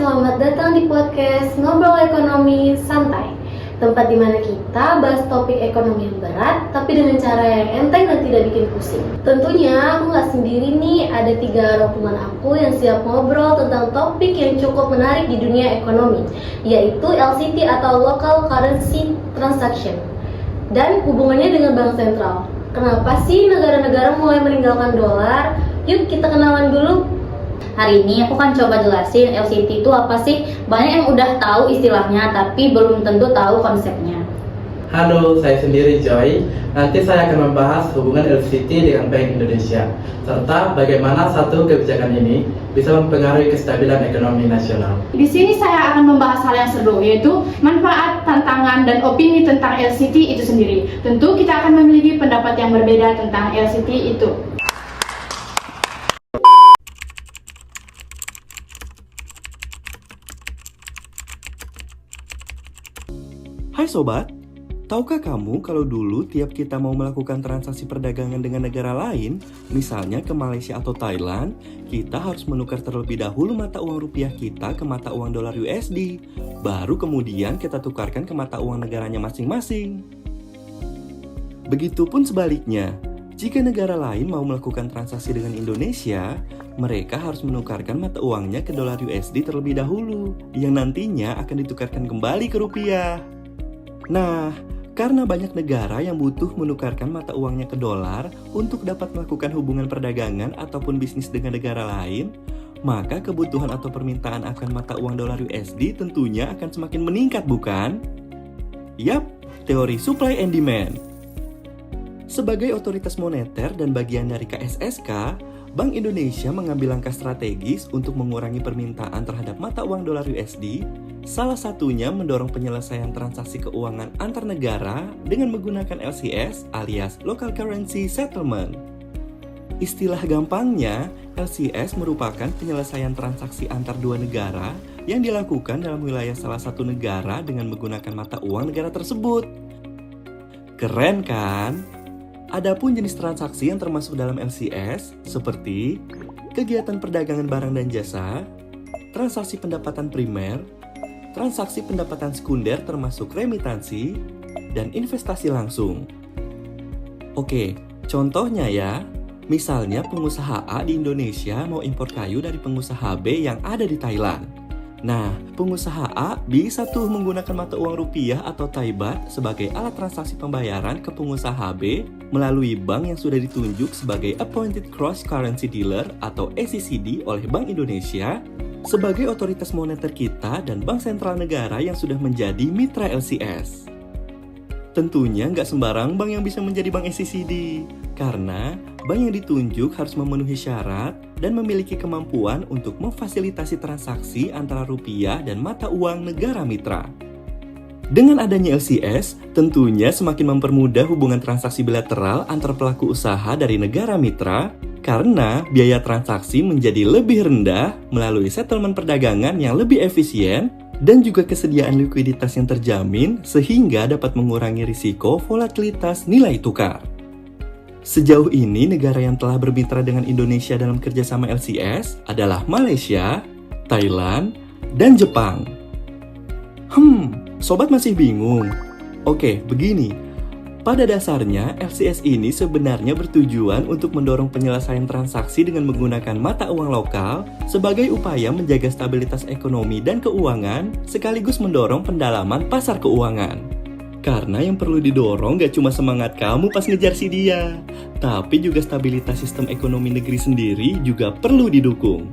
selamat datang di podcast Ngobrol Ekonomi Santai. Tempat di mana kita bahas topik ekonomi yang berat, tapi dengan cara yang enteng dan tidak bikin pusing. Tentunya aku nggak sendiri nih, ada 3 orang teman aku yang siap ngobrol tentang topik yang cukup menarik di dunia ekonomi, yaitu LCT atau Local Currency Transaction, dan hubungannya dengan bank sentral. Kenapa sih negara-negara mulai meninggalkan dolar? Yuk kita kenalan dulu. Hari ini aku kan coba jelasin LCT itu apa sih. Banyak yang udah tahu istilahnya, tapi belum tentu tahu konsepnya. Halo, saya sendiri Joy. Nanti saya akan membahas hubungan LCT dengan Bank Indonesia, serta bagaimana satu kebijakan ini bisa mempengaruhi kestabilan ekonomi nasional. Di sini saya akan membahas hal yang seru, yaitu manfaat, tantangan, dan opini tentang LCT itu sendiri. Tentu kita akan memiliki pendapat yang berbeda tentang LCT itu. Hai sobat, tahukah kamu kalau dulu tiap kita mau melakukan transaksi perdagangan dengan negara lain, misalnya ke Malaysia atau Thailand, kita harus menukar terlebih dahulu mata uang rupiah kita ke mata uang dolar USD, baru kemudian kita tukarkan ke mata uang negaranya masing-masing. Begitupun sebaliknya, jika negara lain mau melakukan transaksi dengan Indonesia, mereka harus menukarkan mata uangnya ke dolar USD terlebih dahulu, yang nantinya akan ditukarkan kembali ke rupiah. Nah, karena banyak negara yang butuh menukarkan mata uangnya ke dolar untuk dapat melakukan hubungan perdagangan ataupun bisnis dengan negara lain, maka kebutuhan atau permintaan akan mata uang dolar USD tentunya akan semakin meningkat, bukan? Yap, teori supply and demand. Sebagai otoritas moneter dan bagian dari KSSK, Bank Indonesia mengambil langkah strategis untuk mengurangi permintaan terhadap mata uang dolar USD, salah satunya mendorong penyelesaian transaksi keuangan antar negara dengan menggunakan LCS alias Local Currency Settlement. Istilah gampangnya, LCS merupakan penyelesaian transaksi antar dua negara yang dilakukan dalam wilayah salah satu negara dengan menggunakan mata uang negara tersebut. Keren kan? Adapun jenis transaksi yang termasuk dalam LCS seperti kegiatan perdagangan barang dan jasa, transaksi pendapatan primer, transaksi pendapatan sekunder termasuk remitansi, dan investasi langsung. Oke, contohnya ya, misalnya pengusaha A di Indonesia mau impor kayu dari pengusaha B yang ada di Thailand. Nah, pengusaha A bisa tuh menggunakan mata uang rupiah atau Thai Baht sebagai alat transaksi pembayaran ke pengusaha B melalui bank yang sudah ditunjuk sebagai Appointed Cross Currency Dealer atau ACCD oleh Bank Indonesia sebagai otoritas moneter kita dan bank sentral negara yang sudah menjadi mitra LCS. Tentunya nggak sembarang bank yang bisa menjadi bank ACCD, karena bank yang ditunjuk harus memenuhi syarat dan memiliki kemampuan untuk memfasilitasi transaksi antara rupiah dan mata uang negara mitra. Dengan adanya LCS, tentunya semakin mempermudah hubungan transaksi bilateral antar pelaku usaha dari negara mitra, karena biaya transaksi menjadi lebih rendah melalui settlement perdagangan yang lebih efisien dan juga kesediaan likuiditas yang terjamin sehingga dapat mengurangi risiko volatilitas nilai tukar. Sejauh ini negara yang telah bermitra dengan Indonesia dalam kerjasama LCS adalah Malaysia, Thailand, dan Jepang. Sobat masih bingung? Oke, begini. Pada dasarnya, LCS ini sebenarnya bertujuan untuk mendorong penyelesaian transaksi dengan menggunakan mata uang lokal sebagai upaya menjaga stabilitas ekonomi dan keuangan sekaligus mendorong pendalaman pasar keuangan. Karena yang perlu didorong gak cuma semangat kamu pas ngejar si dia, tapi juga stabilitas sistem ekonomi negeri sendiri juga perlu didukung.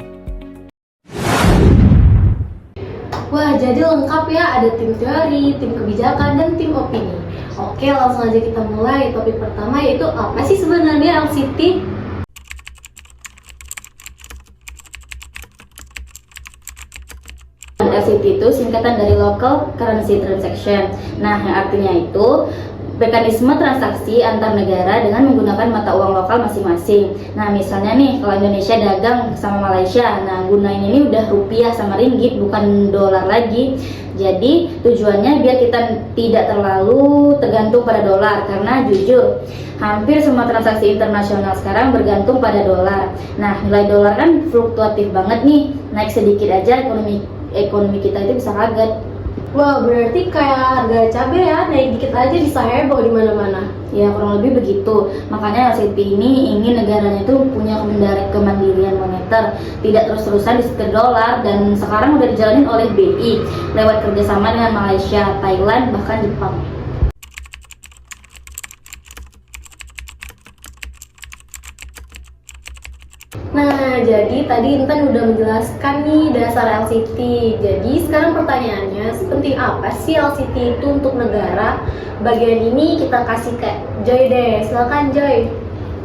Wah, jadi lengkap ya, ada tim teori, tim kebijakan, dan tim opini. Oke, langsung aja kita mulai. Topik pertama yaitu apa sih sebenarnya LCT? LCT itu singkatan dari Local Currency Transaction. Nah, yang artinya itu mekanisme transaksi antar negara dengan menggunakan mata uang lokal masing-masing. Nah, misalnya nih, kalau Indonesia dagang sama Malaysia, nah gunain ini udah rupiah sama ringgit, bukan dolar lagi. Jadi tujuannya biar kita tidak terlalu tergantung pada dolar, karena jujur hampir semua transaksi internasional sekarang bergantung pada dolar. Nah, nilai dolar kan fluktuatif banget nih, naik sedikit aja ekonomi ekonomi kita itu bisa kaget. Wah, berarti kayak harga cabai ya, naik dikit aja bisa heboh di mana-mana. Ya kurang lebih begitu. Makanya LCT ini ingin negaranya itu punya kemandirian moneter, tidak terus-terusan disetir dolar, dan sekarang udah dijalanin oleh BI lewat kerjasama dengan Malaysia, Thailand, bahkan Jepang. Nah, jadi tadi Intan udah menjelaskan nih dasar LCT. Jadi sekarang pertanyaannya, sepenting apa sih LCT itu untuk negara? Bagian ini kita kasih ke Joy deh, silakan Joy.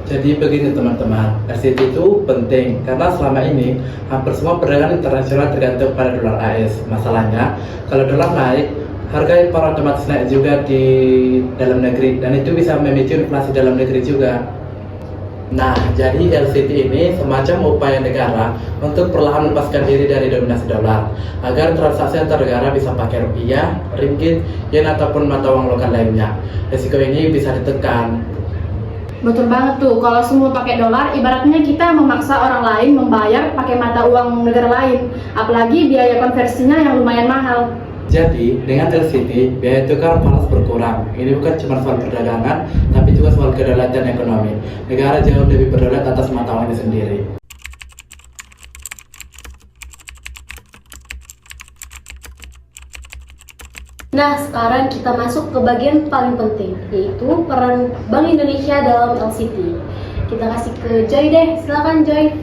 Jadi begini teman-teman, LCT itu penting karena selama ini hampir semua perdagangan internasional tergantung pada dolar AS. Masalahnya, kalau dolar naik, harga impor otomatis naik juga di dalam negeri, dan itu bisa memicu inflasi dalam negeri juga. Nah, jadi LCT ini semacam upaya negara untuk perlahan melepaskan diri dari dominasi dolar agar transaksi antar negara bisa pakai rupiah, ringgit, yen ataupun mata uang lokal lainnya. Risiko ini bisa ditekan. Betul banget tuh, kalau semua pakai dolar, ibaratnya kita memaksa orang lain membayar pakai mata uang negara lain, apalagi biaya konversinya yang lumayan mahal. Jadi, dengan LCT, biaya tukar falas berkurang. Ini bukan cuma soal perdagangan, tapi juga soal kedaulatan ekonomi. Negara jauh lebih berdaulat atas mata uangnya sendiri. Nah, sekarang kita masuk ke bagian paling penting, yaitu peran Bank Indonesia dalam LCT. Kita kasih ke Joy deh, silakan Joy.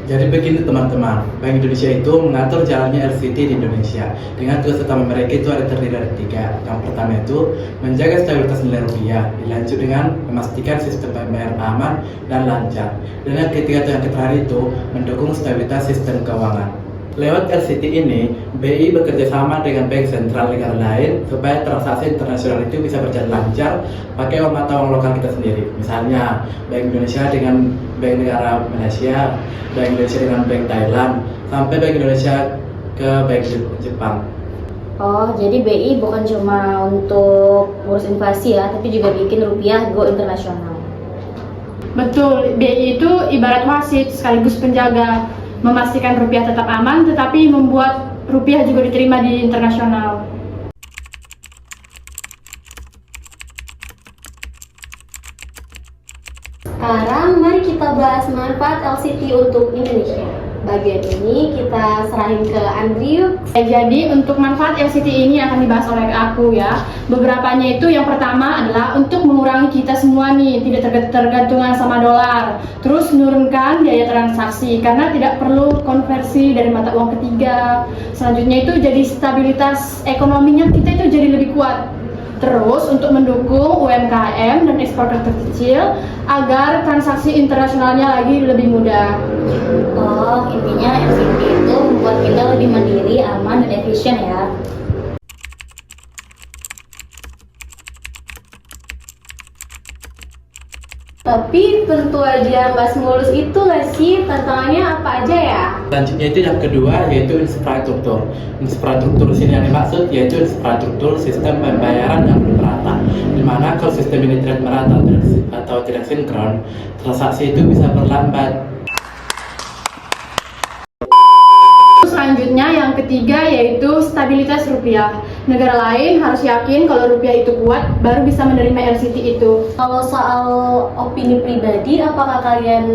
Jadi begini teman-teman, Bank Indonesia itu mengatur jalannya LCT di Indonesia. Dengan tugas utama mereka itu ada terdiri dari 3. Yang pertama itu menjaga stabilitas nilai rupiah, dilanjut dengan memastikan sistem pembayaran aman dan lancar. Dan yang ketiga atau yang terakhir itu mendukung stabilitas sistem keuangan. Lewat LCT ini, BI bekerja sama dengan bank sentral negara lain supaya transaksi internasional itu bisa berjalan lancar pakai mata uang lokal kita sendiri. Misalnya, Bank Indonesia dengan Bank negara Malaysia, Bank Indonesia dengan Bank Thailand, sampai Bank Indonesia ke Bank Jepang. Oh, jadi BI bukan cuma untuk ngurus inflasi ya, tapi juga bikin rupiah go internasional. Betul, BI itu ibarat wasit sekaligus penjaga, memastikan rupiah tetap aman, tetapi membuat rupiah juga diterima di internasional. Sekarang mari kita bahas manfaat LCT untuk Indonesia. Bagian ini kita serahin ke Andri yuk. Jadi untuk manfaat LCT ini akan dibahas oleh aku ya. Beberapanya itu yang pertama adalah untuk mengurangi kita semua nih tidak tergantungan sama dolar. Terus menurunkan biaya transaksi karena tidak perlu konversi dari mata uang ketiga. Selanjutnya itu jadi stabilitas ekonominya kita itu jadi lebih kuat. Terus untuk mendukung UMKM dan eksportir terkecil agar transaksi internasionalnya lagi lebih mudah. Oh, intinya LCT itu membuat kita lebih mandiri, aman, dan efisien ya. Tapi tentu aja nggak semulus itu nggak sih, tantangannya apa aja ya? Selanjutnya itu yang kedua yaitu infrastruktur. Infrastruktur sini yang dimaksud yaitu infrastruktur sistem pembayaran yang belum merata. Dimana kalau sistem ini tidak merata atau tidak sinkron, transaksi itu bisa berlambat. Selanjutnya yang ketiga yaitu stabilitas rupiah. Negara lain harus yakin kalau rupiah itu kuat baru bisa menerima LCT itu. Kalau soal opini pribadi, apakah kalian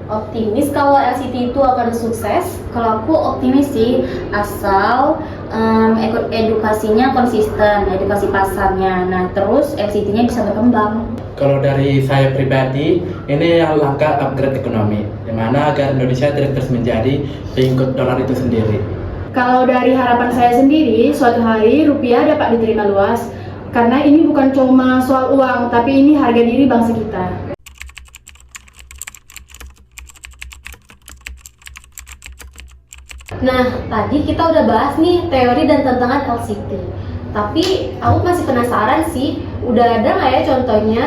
optimis kalau LCT itu akan sukses? Kalau aku optimis sih, asal edukasinya konsisten, edukasi pasarnya. Nah, terus LCT-nya bisa berkembang. Kalau dari saya pribadi, ini langkah upgrade ekonomi, di mana agar Indonesia tidak terus menjadi pengikut dolar itu sendiri. Kalau dari harapan saya sendiri, suatu hari rupiah dapat diterima luas karena ini bukan cuma soal uang, tapi ini harga diri bangsa kita. Nah, tadi kita udah bahas nih teori dan tantangan LCT. Tapi aku masih penasaran sih, udah ada nggak ya contohnya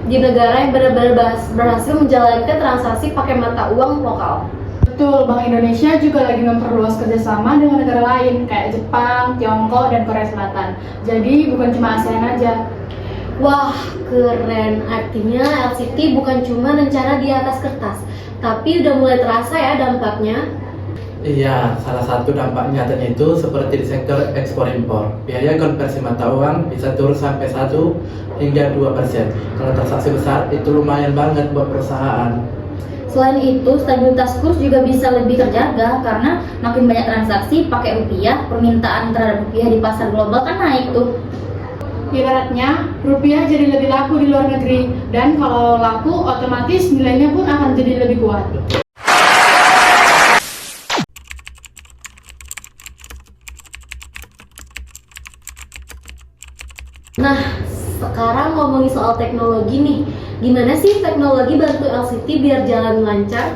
di negara yang benar-benar berhasil menjalankan transaksi pakai mata uang lokal? Betul, Bank Indonesia juga lagi memperluas kerjasama dengan negara lain kayak Jepang, Tiongkok, dan Korea Selatan. Jadi bukan cuma ASEAN aja. Wah, keren. Artinya LCT bukan cuma rencana di atas kertas, tapi udah mulai terasa ya dampaknya. Iya, salah satu dampak nyatanya itu seperti di sektor ekspor impor. Biaya konversi mata uang bisa turun sampai 1 hingga 2%. Kalau transaksi besar itu lumayan banget buat perusahaan. Selain itu, stabilitas kurs juga bisa lebih terjaga karena makin banyak transaksi pakai rupiah, permintaan terhadap rupiah di pasar global kan naik tuh. Ibaratnya, rupiah jadi lebih laku di luar negeri, dan kalau laku, otomatis nilainya pun akan jadi lebih kuat. Nah, sekarang ngomongin soal teknologi nih. Gimana sih teknologi bantu LCT biar jalan lancar?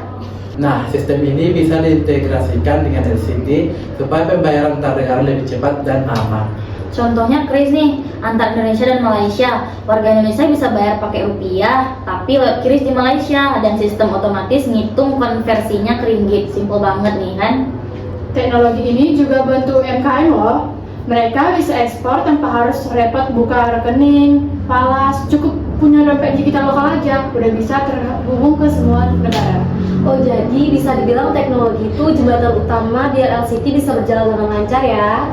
Nah, sistem ini bisa diintegrasikan dengan LCT supaya pembayaran antar negara lebih cepat dan aman. Contohnya kris nih, antar Indonesia dan Malaysia. Warga Indonesia bisa bayar pakai rupiah, tapi lewat kris di Malaysia, dan sistem otomatis ngitung konversinya ke ringgit. Simpel banget nih kan? Teknologi ini juga bantu UMKM loh. Mereka bisa ekspor tanpa harus repot buka rekening, falas, cukup punya dompet digital lokal aja, udah bisa terhubung ke semua negara. Oh, jadi bisa dibilang teknologi itu jembatan utama biar LCT bisa berjalan dengan lancar ya?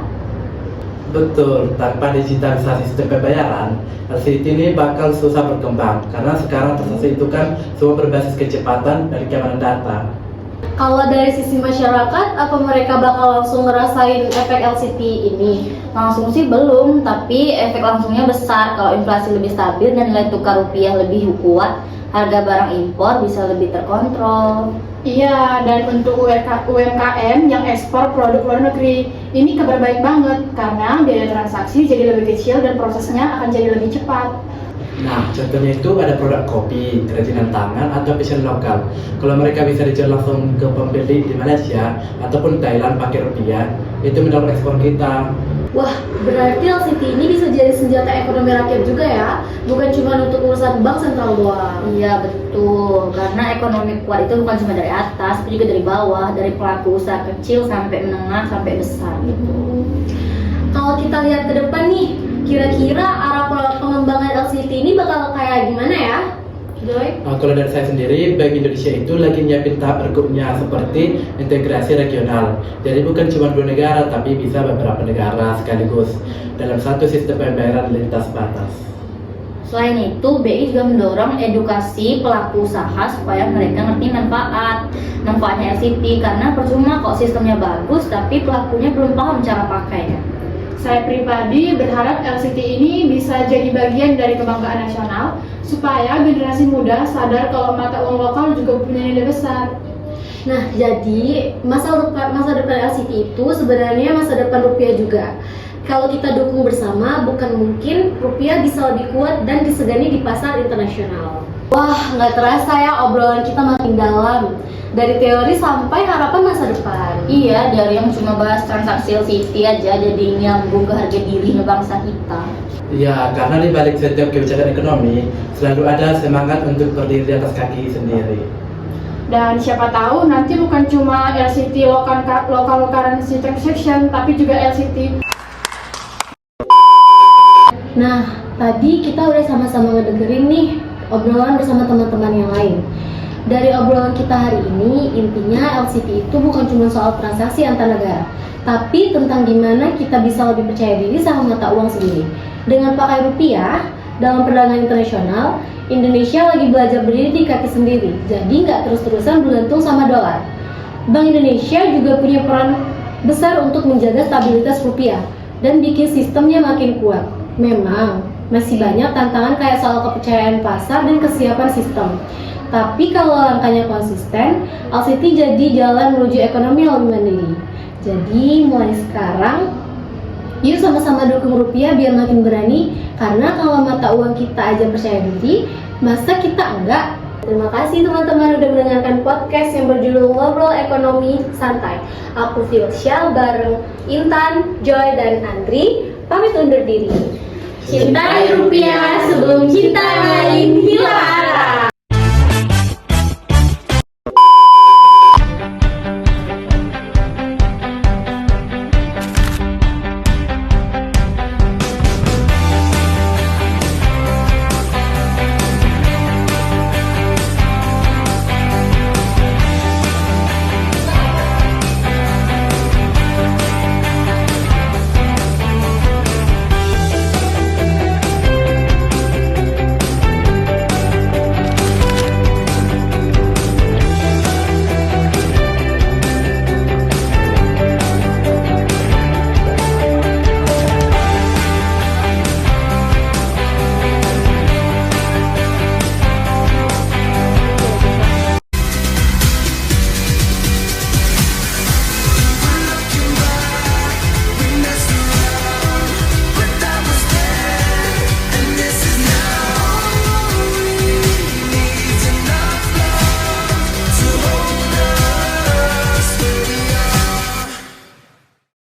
Betul, tanpa digitalisasi sistem pembayaran, LCT ini bakal susah berkembang karena sekarang transaksi itu kan semua berbasis kecepatan dan keamanan data. Kalau dari sisi masyarakat, apa mereka bakal langsung ngerasain efek LCT ini? Langsung sih belum, tapi efek langsungnya besar kalau inflasi lebih stabil dan nilai tukar rupiah lebih kuat, harga barang impor bisa lebih terkontrol. Iya, dan untuk UMKM yang ekspor produk luar negeri, ini kabar baik banget karena biaya transaksi jadi lebih kecil dan prosesnya akan jadi lebih cepat. Nah, contohnya itu ada produk kopi, kerajinan tangan, atau fashion lokal. Kalau mereka bisa dijual langsung ke pembeli di Malaysia ataupun Thailand pakai rupiah, itu mendorong ekspor kita. Wah, berarti LCT ini bisa jadi senjata ekonomi rakyat juga ya? Bukan cuma untuk urusan bank sentral doang. Iya betul, karena ekonomi kuat itu bukan cuma dari atas, tapi juga dari bawah, dari pelaku usaha kecil sampai menengah sampai besar gitu. Kalau kita lihat ke depan nih, kira-kira arah pengembangan LCT ini bakal kayak gimana ya, Joy? Nah, kalau dari saya sendiri, Bank Indonesia itu lagi nyiapin tahap berikutnya seperti integrasi regional. Jadi bukan cuma 2 negara, tapi bisa beberapa negara sekaligus dalam satu sistem pembayaran lintas batas. Selain itu, BI juga mendorong edukasi pelaku usaha supaya mereka ngerti manfaatnya LCT, karena percuma kok sistemnya bagus, tapi pelakunya belum paham cara pakainya. Saya pribadi berharap LCT ini bisa jadi bagian dari kebanggaan nasional supaya generasi muda sadar kalau mata uang lokal juga punya nilai besar. Nah, jadi masa depan LCT itu sebenarnya masa depan rupiah juga. Kalau kita dukung bersama, bukan mungkin rupiah bisa lebih kuat dan disegani di pasar internasional. Wah, nggak terasa ya obrolan kita makin dalam. Dari teori sampai harapan masa depan. Iya, dari yang cuma bahas transaksi LCT aja jadi nyambung ke harga diri bangsa kita. Iya, karena di balik setiap kebijakan ekonomi selalu ada semangat untuk berdiri di atas kaki sendiri. Dan siapa tahu nanti bukan cuma LCT local currency transaction, tapi juga LCT. Nah, tadi kita udah sama-sama ngedengerin nih obrolan bersama teman-teman yang lain. Dari obrolan kita hari ini, intinya LCT itu bukan cuma soal transaksi antar negara, tapi tentang gimana kita bisa lebih percaya diri sama mata uang sendiri. Dengan pakai rupiah dalam perdagangan internasional, Indonesia lagi belajar berdiri di kaki sendiri, jadi nggak terus-terusan bergantung sama dolar. Bank Indonesia juga punya peran besar untuk menjaga stabilitas rupiah dan bikin sistemnya makin kuat. Memang masih banyak tantangan kayak soal kepercayaan pasar dan kesiapan sistem. Tapi kalau langkahnya konsisten, LCT jadi jalan menuju ekonomi yang lebih mandiri. Jadi mulai sekarang, yuk sama-sama dukung rupiah biar makin berani. Karena kalau mata uang kita aja percaya diri, masa kita enggak? Terima kasih teman-teman udah mendengarkan podcast yang berjudul Ngobrol Ekonomi Santai. Aku Filsya bareng Intan, Joy, dan Andri pamit undur diri. Cintai rupiah sebelum cinta lain hilang arah.